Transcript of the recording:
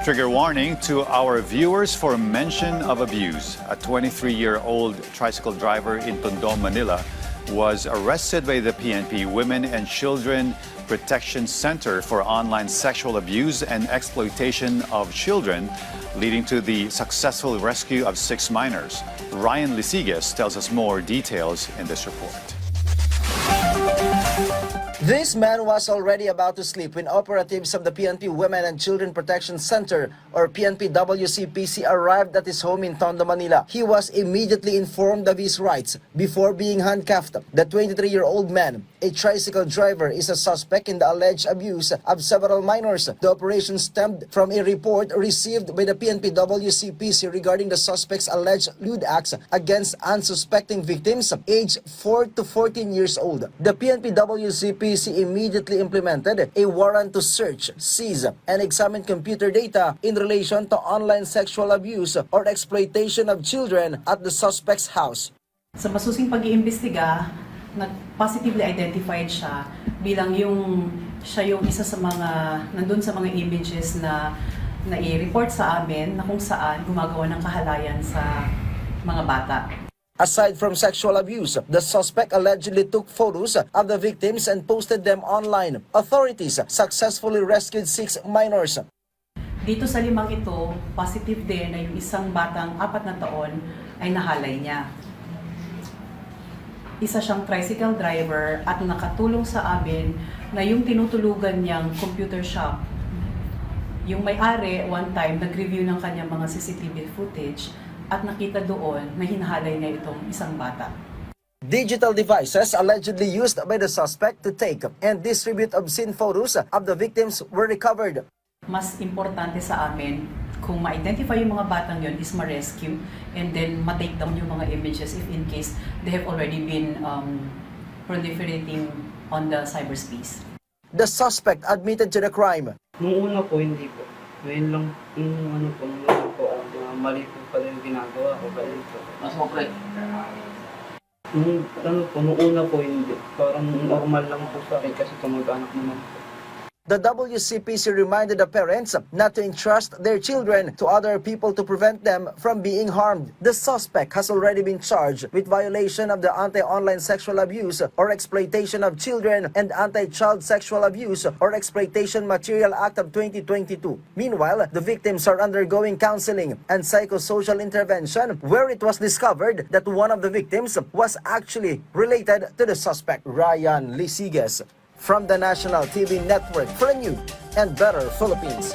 Trigger warning to our viewers for mention of abuse. A 23-year-old tricycle driver in Tondo, Manila was arrested by the PNP Women and Children Protection Center for online sexual abuse and exploitation of children, leading to the successful rescue of 6 minors. Ryan Lisiges tells us more details in this report. This man was already about to sleep when operatives of the PNP Women and Children Protection Center or PNP-WCPC arrived at his home in Tondo, Manila. He was immediately informed of his rights before being handcuffed. The 23-year-old man, a tricycle driver, is a suspect in the alleged abuse of several minors. The operation stemmed from a report received by the PNP-WCPC regarding the suspect's alleged lewd acts against unsuspecting victims aged 4 to 14 years old. The PNP-WCPC immediately implemented a warrant to search, seize, and examine computer data in relation to online sexual abuse or exploitation of children at the suspect's house. Sa masusing pag-iimbestiga, positively identified siya bilang siya yung isa sa mga nandun sa mga images na i-report sa amin na kung saan gumagawa ng kahalayan sa mga bata. Aside from sexual abuse, the suspect allegedly took photos of the victims and posted them online. Authorities successfully rescued 6 minors. Dito sa 5 ito, positive din na yung isang batang 4 na taon ay nahalay niya. Isa siyang tricycle driver at nakatulong sa amin na yung tinutulugan niyang computer shop. Yung may-ari, one time, nag-review ng kanyang mga CCTV footage at nakita doon na hinahalay niya itong isang bata. Digital devices allegedly used by the suspect to take and distribute obscene photos of the victims were recovered. Mas importante sa amin kung ma-identify yung mga batang yon is ma-rescue and then ma-take down yung mga images if in case they have already been proliferating on the cyberspace. The suspect admitted to the crime. Nung una po, hindi po. Ngayon lang, nung mali po pala yung ginagawa ko. Mas konkret. Nung una po, hindi. Parang normal lang po sa akin kasi kamag-anak naman po. The WCPC reminded the parents not to entrust their children to other people to prevent them from being harmed. The suspect has already been charged with violation of the Anti-Online Sexual Abuse or Exploitation of Children and Anti-Child Sexual Abuse or Exploitation Material Act of 2022. Meanwhile, the victims are undergoing counseling and psychosocial intervention where it was discovered that one of the victims was actually related to the suspect. Ryan Lisiges from the National TV Network for a new and better Philippines.